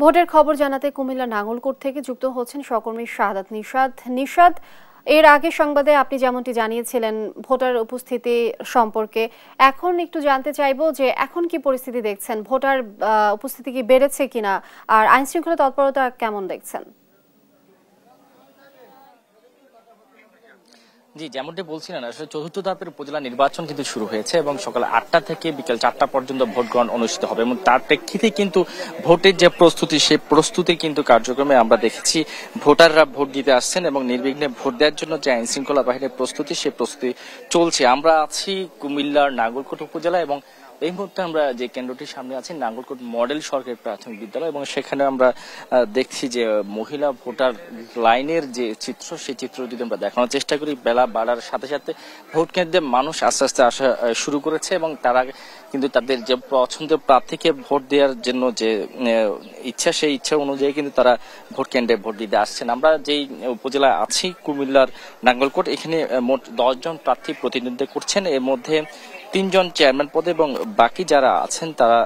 ভোটের খবর জানাতে কুমিল্লা নাঙ্গলকোট থেকে যুক্ত হচ্ছেন সহকর্মী শাহাদাত নিশাদ। নিশাদ, এর আগে সংবাদে আপনি যেমনটি জানিয়েছিলেন ভোটার উপস্থিতি সম্পর্কে, এখন একটু জানতে চাইবো যে এখন কি পরিস্থিতি দেখছেন, ভোটার উপস্থিতি কি বেড়েছে কিনা, আর আইন শৃঙ্খলা তৎপরতা কেমন দেখছেন? জি, যেমনটি বলছিলেন, আসলে চতুর্থ ধাপের উপজেলা নির্বাচন কিন্তু শুরু হয়েছে এবং সকাল 8টা থেকে বিকেল 4টা পর্যন্ত ভোট গ্রহণ অনুষ্ঠিত হবে এবং তার প্রেক্ষিতে কিন্তু ভোটের যে প্রস্তুতি, সেই প্রস্তুতি কিন্তু কার্যক্রমে আমরা দেখেছি ভোটাররা ভোট দিতে আসছেন এবং নির্বিঘ্নে ভোট দেওয়ার জন্য যে আইন শৃঙ্খলা বাহিনীর প্রস্তুতি, সেই প্রস্তুতি চলছে। আমরা আছি কুমিল্লার নাঙ্গলকোট উপজেলা এবং এই মুহূর্তে আমরা যে কেন্দ্রটির সামনে আছি নাঙ্গলকোট মডেল সরকারি প্রাথমিক বিদ্যালয় এবং সেখানে আমরা দেখছি যে মহিলা ভোটার লাইনের যে চিত্র, সেই চিত্র যদি আমরা দেখানোর চেষ্টা করি, বেলা বাড়ার সাথে সাথে ভোট কেন্দ্রে মানুষ আস্তে আস্তে আসা শুরু করেছে এবং তারা কিন্তু তাদের যে পছন্দের প্রার্থীকে ভোট দেওয়ার জন্য যে ইচ্ছা, সেই ইচ্ছা অনুযায়ী কিন্তু তারা ভোট কেন্দ্রে ভোট দিতে আসছেন। আমরা যেই উপজেলায় আছি কুমিল্লার নাঙ্গলকোট, এখানে মোট 10 জন প্রার্থী প্রতিনিধিত্ব করছেন। এর মধ্যে 3 জন চেয়ারম্যান পদে এবং বাকি যারা আছেন তারা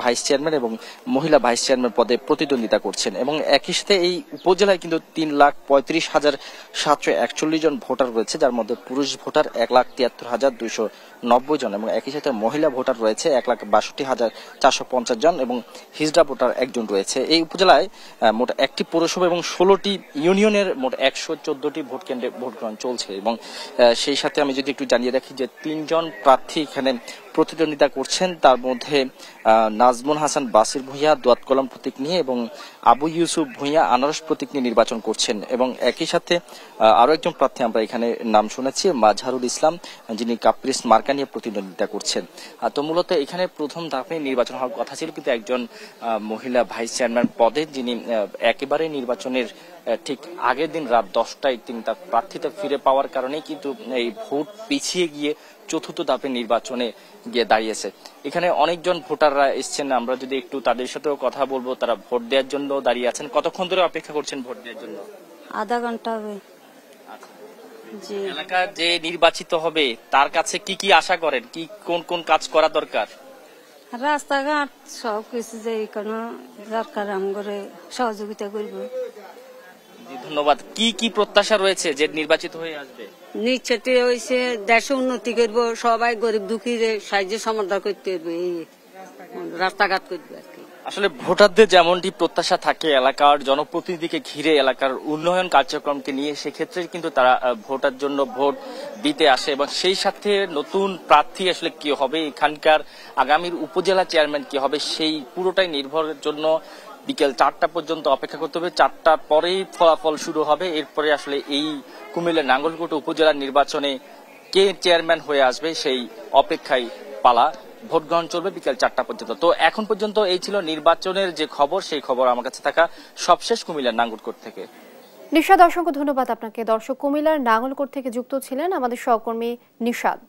ভাইস চেয়ারম্যান এবং মহিলা ভাইস চেয়ারম্যান পদে প্রতিদ্বন্দ্বিতা করছেন এবং একই সাথে এই উপজেলায় কিন্তু 3,35,741 জন ভোটার রয়েছে, যার মধ্যে পুরুষ ভোটার 1,73,290 জন এবং একই সাথে মহিলা ভোটার রয়েছে 1,62,450 জন এবং হিজড়া ভোটার 1 জন রয়েছে। এই উপজেলায় মোট 1টি পৌরসভা এবং 16টি ইউনিয়নের মোট 114টি ভোট কেন্দ্রে ভোট গ্রহণ চলছে এবং সেই সাথে আমি যদি একটু জানিয়ে রাখি যে 3 জন প্রার্থী এখানে প্রতিদ্বন্দ্বিতা করছেন, তার মধ্যে নাজমুল হাসান বাসির ভূঁইয়া দোয়াত কলম প্রতীক নিয়ে এবং আবু ইউসুফ ভূঁইয়া আনারস প্রতীক নিয়ে নির্বাচন করছেন এবং একই সাথে আরো একজন প্রার্থী আমরা এখানে নাম শুনেছি, মাজহারুল ইসলাম, যিনি কাপ্রিস মার্কা নিয়ে প্রতিদ্বন্দ্বিতা করছেন। তো মূলত এখানে প্রথম ধাপে নির্বাচন হওয়ার কথা ছিল, কিন্তু একজন মহিলা ভাইস চেয়ারম্যান পদে, যিনি একেবারে নির্বাচনের ঠিক আগের দিন রাত 10টায় তিনি তার প্রার্থিতা ফিরে পাওয়ার কারণেই কিন্তু এই ভোট পিছিয়ে গিয়ে চতুর্থ ধাপের নির্বাচনে গিয়ে দাঁড়িয়েছে। এখানে অনেকজন ভোটাররা এসছেন, আমরা যদি একটু তাদের সাথেও কথা বলবো। তারা ভোট দেওয়ার জন্য দাঁড়িয়ে আছেন। কতক্ষণ ধরে অপেক্ষা করছেন ভোট দেওয়ার জন্য? আধা ঘন্টা হবে। জি, এলাকার যে নির্বাচিত হবে তার কাছে কি কি আশা করেন, কি কোন কোন কাজ করা দরকার? রাস্তাঘাট সব কিছু যে কোনো দরকার আমগরে সহযোগিতা করবো। ধন্যবাদ। কি কি প্রত্যাশা রয়েছে যে নির্বাচিত হয়ে আসবে? নিশ্চিত হয়েছে দেশে উন্নতি করবো, সবাই গরিব দুঃখীর সাহায্য সমাধান করতে পারবে, এই রাস্তাঘাট করবে আর কি। আসলে ভোটারদের যেমনটি প্রত্যাশা থাকে এলাকার জনপ্রতিনিধিকে ঘিরে, এলাকার উন্নয়ন কার্যক্রমকে নিয়ে, সেক্ষেত্রে কিন্তু তারা ভোটার জন্য ভোট দিতে আসে এবং সেই সাথে নতুন প্রার্থী আসলে কি হবে, এখানকার আগামীর উপজেলা চেয়ারম্যান কি হবে, সেই পুরোটাই নির্ভরের জন্য বিকেল 4টা পর্যন্ত অপেক্ষা করতে হবে। 4টার পরেই ফলাফল শুরু হবে। এরপরে আসলে এই কুমিল্লা নাঙ্গলকোট উপজেলার নির্বাচনে কে চেয়ারম্যান হয়ে আসবে সেই অপেক্ষায় পালা। ভোট গ্রহণ চলবে বিকেল 4টা পর্যন্ত। তো এখন পর্যন্ত এই ছিল নির্বাচনের যে খবর, সেই খবর আমার কাছে থাকা সবশেষ কুমিল্লার নাঙ্গলকোট থেকে। নিশাদ, অসংখ্য ধন্যবাদ আপনাকে। দর্শক, কুমিল্লার নাঙ্গলকোট থেকে যুক্ত ছিলেন আমাদের সহকর্মী নিশাদ।